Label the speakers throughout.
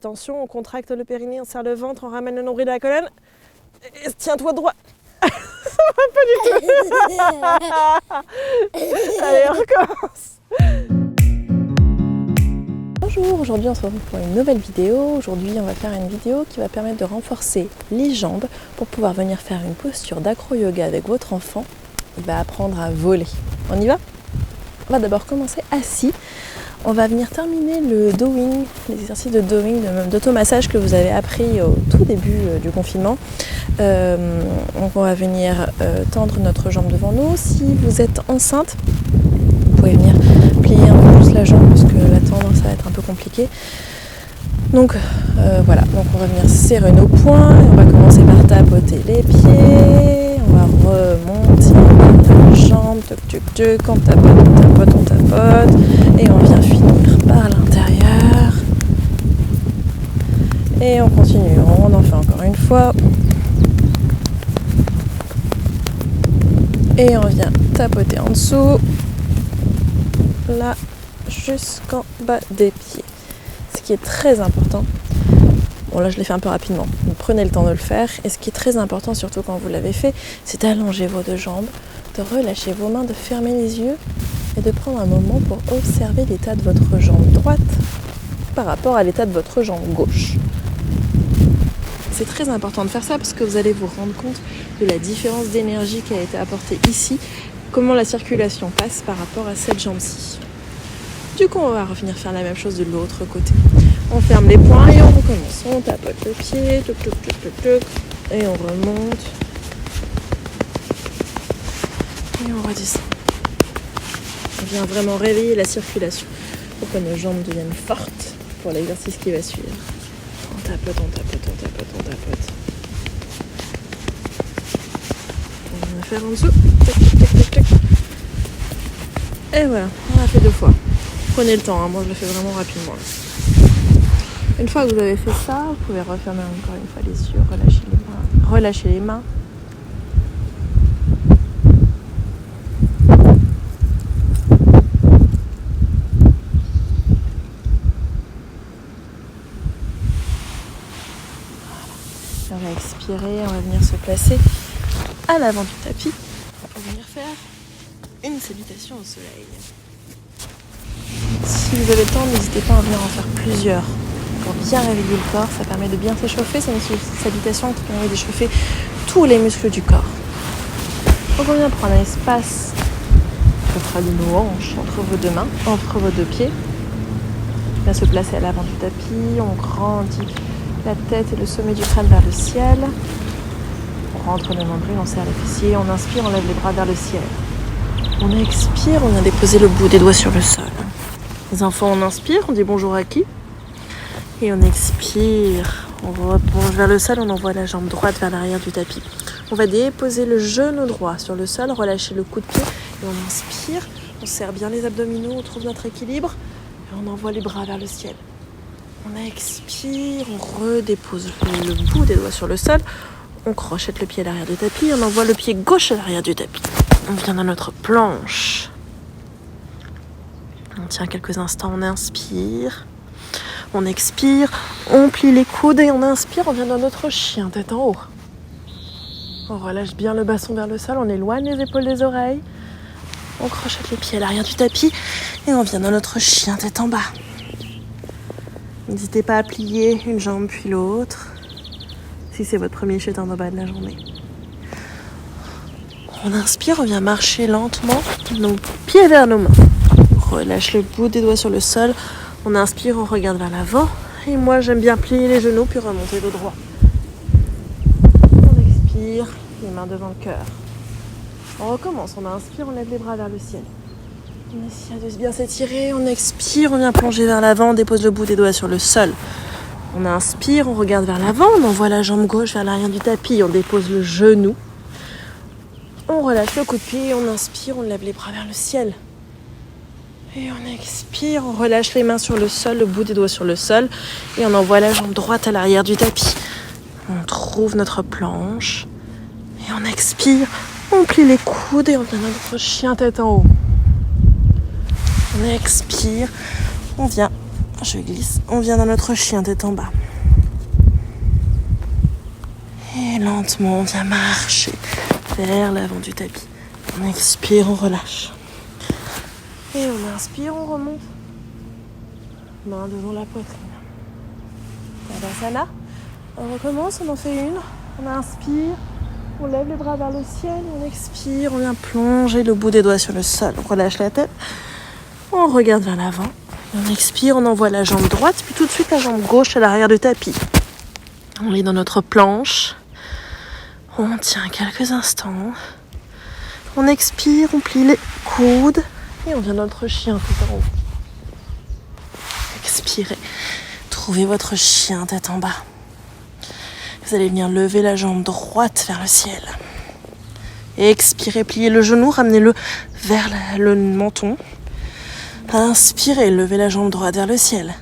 Speaker 1: Attention, on contracte le périnée, on serre le ventre, on ramène le nombril à la colonne. Et tiens-toi droit. Ça va pas du tout. Allez, on recommence. Bonjour, aujourd'hui on se retrouve pour une nouvelle vidéo. Aujourd'hui on va faire une vidéo qui va permettre de renforcer les jambes pour pouvoir venir faire une posture d'acro-yoga avec votre enfant. Il va apprendre à voler. On y va ? On va d'abord commencer assis. On va venir terminer le dowing, l'exercice de dowing, d'automassage que vous avez appris au tout début du confinement. Donc on va venir tendre notre jambe devant nous. Si vous êtes enceinte, vous pouvez venir plier un peu plus la jambe parce que la tendre ça va être un peu compliqué. Donc voilà, donc on va venir serrer nos poings et on va commencer par tapoter les pieds. On va remonter la jambe, on tapote et on vient finir par l'intérieur. Et on continue, on en fait encore une fois. Et on vient tapoter en dessous, là jusqu'en bas des pieds. Ce qui est très important, bon là je l'ai fait un peu rapidement, donc prenez le temps de le faire. Et ce qui est très important, surtout quand vous l'avez fait, c'est d'allonger vos deux jambes, de relâcher vos mains, de fermer les yeux et de prendre un moment pour observer l'état de votre jambe droite par rapport à l'état de votre jambe gauche. C'est très important de faire ça parce que vous allez vous rendre compte de la différence d'énergie qui a été apportée ici, comment la circulation passe par rapport à cette jambe-ci. Du coup, on va revenir faire la même chose de l'autre côté. On ferme les poings et on recommence. On tapote le pied, et on remonte. Et on redescend. On vient vraiment réveiller la circulation pour que nos jambes deviennent fortes pour l'exercice qui va suivre. On tapote. On va faire en dessous. Et voilà, on l'a fait 2 fois. Prenez le temps, hein. Moi je le fais vraiment rapidement. Là. Une fois que vous avez fait ça, vous pouvez refermer encore une fois les yeux, relâcher les mains. On va expirer, on va venir se placer à l'avant du tapis pour venir faire une salutation au soleil. Si vous avez le temps, n'hésitez pas à venir en faire plusieurs pour bien réveiller le corps. Ça permet de bien s'échauffer. C'est une salutation qui permet d'échauffer tous les muscles du corps. Donc on vient prendre un espace entre nos hanches, entre vos deux mains, entre vos deux pieds. On vient se placer à l'avant du tapis. On grandit la tête et le sommet du crâne vers le ciel. On rentre le nombril, on serre les fessiers. On inspire, on lève les bras vers le ciel. On expire, on vient déposer le bout des doigts sur le sol. Les enfants, on inspire, on dit bonjour à qui. Et on expire, on replonge vers le sol, on envoie la jambe droite vers l'arrière du tapis. On va déposer le genou droit sur le sol, relâcher le coup de pied. Et on inspire, on serre bien les abdominaux, on trouve notre équilibre. Et on envoie les bras vers le ciel. On expire, on redépose le bout des doigts sur le sol. On crochette le pied à l'arrière du tapis, on envoie le pied gauche à l'arrière du tapis. On vient dans notre planche. On tient quelques instants, on inspire. On expire, on plie les coudes et on inspire, on vient dans notre chien, tête en haut. On relâche bien le basson vers le sol, on éloigne les épaules des oreilles. On crochette les pieds à l'arrière du tapis et on vient dans notre chien, tête en bas. N'hésitez pas à plier une jambe puis l'autre, si c'est votre premier chétan en bas de la journée. On inspire, on vient marcher lentement, nos pieds vers nos mains. On relâche le bout des doigts sur le sol. On inspire, on regarde vers l'avant. Et moi, j'aime bien plier les genoux puis remonter le droit. On expire, les mains devant le cœur. On recommence, on inspire, on lève les bras vers le ciel. On essaie de bien s'étirer, on expire, on vient plonger vers l'avant, on dépose le bout des doigts sur le sol. On inspire, on regarde vers l'avant, on envoie la jambe gauche vers l'arrière du tapis, on dépose le genou. On relâche le coup de pied, on inspire, on lève les bras vers le ciel. Et on expire, on relâche les mains sur le sol, le bout des doigts sur le sol. Et on envoie la jambe droite à l'arrière du tapis. On trouve notre planche. Et on expire, on plie les coudes et on vient dans notre chien tête en haut. On expire, on vient je glisse. On vient dans notre chien tête en bas. Et lentement, on vient marcher vers l'avant du tapis. On expire, on relâche. Et on inspire, on remonte. Main devant la poitrine. Tadasana. On recommence, on en fait une. On inspire, on lève les bras vers le ciel, on expire, on vient plonger le bout des doigts sur le sol. On relâche la tête, on regarde vers l'avant. On expire, on envoie la jambe droite, puis tout de suite la jambe gauche à l'arrière du tapis. On est dans notre planche. On tient quelques instants. On expire, on plie les coudes et on vient dans notre chien tout en haut. Expirez. Trouvez votre chien tête en bas. Vous allez venir lever la jambe droite vers le ciel. Expirez, pliez le genou, ramenez-le vers le menton. Inspirez, levez la jambe droite vers le ciel.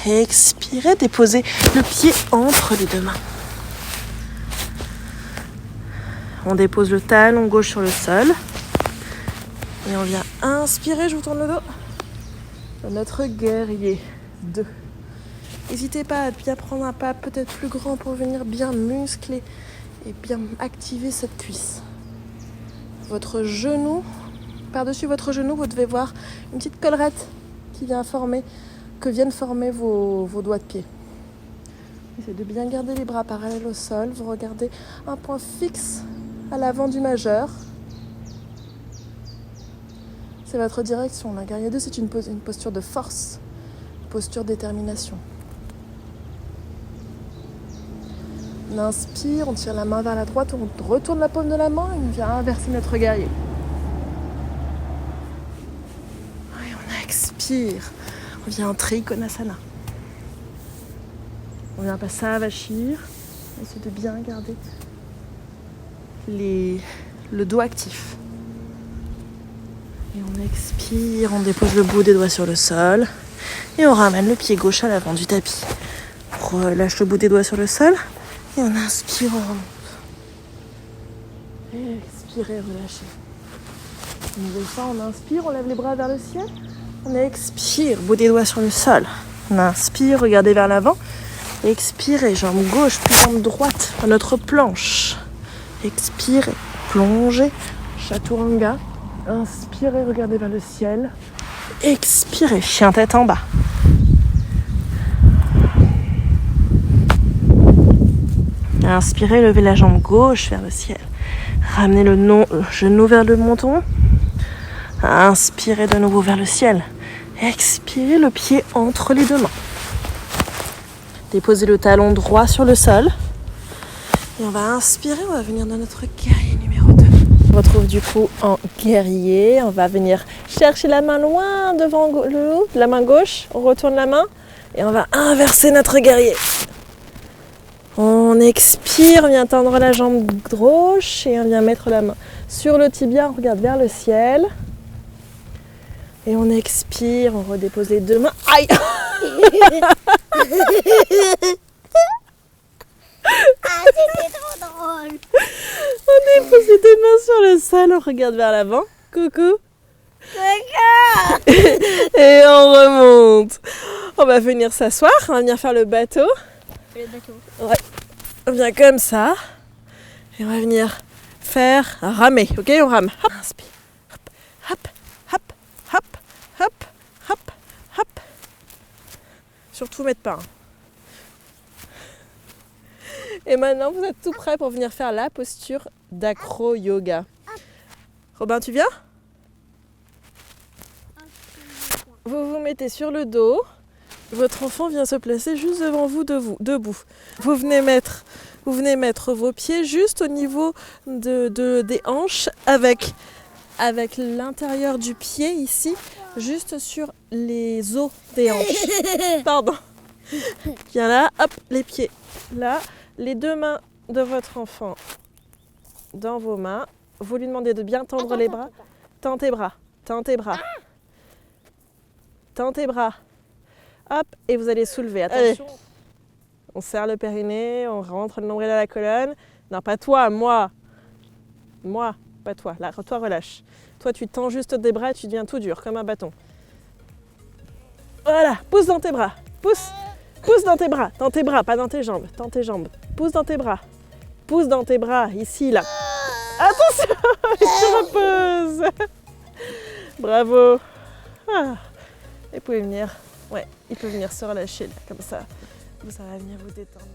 Speaker 1: Expirez, déposez le pied entre les deux mains. On dépose le talon gauche sur le sol. Et on vient inspirer, je vous tourne le dos. Dans notre guerrier 2. N'hésitez pas à bien prendre un pas peut-être plus grand pour venir bien muscler et bien activer cette cuisse. Votre genou, par-dessus votre genou, vous devez voir une petite collerette que viennent former vos doigts de pied. Essayez de bien garder les bras parallèles au sol. Vous regardez un point fixe à l'avant du majeur. C'est votre direction. La guerrier 2, c'est une posture de force, une posture de détermination. On inspire, on tire la main vers la droite, on retourne la paume de la main et on vient inverser notre guerrier. Et on expire, on vient en Trikonasana. On vient passer à Savashir, on essaie de bien garder le dos actif. Et on expire, on dépose le bout des doigts sur le sol et on ramène le pied gauche à l'avant du tapis. On relâche le bout des doigts sur le sol et on inspire, on remonte. Et expirez, relâchez. Une nouvelle fois, on inspire, on lève les bras vers le ciel. On expire, bout des doigts sur le sol. On inspire, regardez vers l'avant. Expirez, jambe gauche puis jambe droite à notre planche. Expirez, plongez, chaturanga. Inspirez, regardez vers le ciel. Expirez, chien tête en bas. Inspirez, levez la jambe gauche vers le ciel. Ramenez le genou vers le menton. Inspirez de nouveau vers le ciel. Expirez, le pied entre les deux mains. Déposez le talon droit sur le sol. Et on va inspirer, on va venir dans notre guerrier numéro 2. On retrouve du coup en guerrier. On va venir chercher la main loin devant le haut, la main gauche. On retourne la main et on va inverser notre guerrier. On expire, on vient tendre la jambe gauche et on vient mettre la main sur le tibia. On regarde vers le ciel. Et on expire, on redépose les deux mains. Aïe!
Speaker 2: Ah, c'était trop drôle.
Speaker 1: On dépose les deux mains sur le sol, on regarde vers l'avant. Coucou. Et on remonte. On va venir s'asseoir, on va venir faire le bateau.
Speaker 2: Le bateau.
Speaker 1: Ouais. On vient comme ça. Et on va venir faire ramer. Ok, on rame. Hop. Inspire. Hop, hop, hop, hop, hop, hop, hop. Surtout mettre pas. Et maintenant, vous êtes tout prêts pour venir faire la posture d'acro-yoga. Robin, tu viens ? Vous vous mettez sur le dos. Votre enfant vient se placer juste devant vous, debout. Vous venez mettre vos pieds juste au niveau des hanches avec l'intérieur du pied ici, juste sur les os des hanches. Pardon. Viens là, hop, les pieds là. Les deux mains de votre enfant dans vos mains. Vous lui demandez de bien tendre les bras. Tends tes bras. Tends tes bras. Tends tes bras. Hop, et vous allez soulever. Attention. Allez. On serre le périnée, on rentre le nombril à la colonne. Non, pas toi, moi. Moi, pas toi. Là, toi, relâche. Toi, tu tends juste des bras et tu deviens tout dur, comme un bâton. Voilà, pousse dans tes bras. Pousse. Pousse dans tes bras, pas dans tes jambes, dans tes jambes. Pousse dans tes bras. Pousse dans tes bras, ici, là. Attention, tu reposes. Bravo. Ah. Et vous pouvez venir, ouais, il peut venir se relâcher là, comme ça. Ça va venir vous détendre.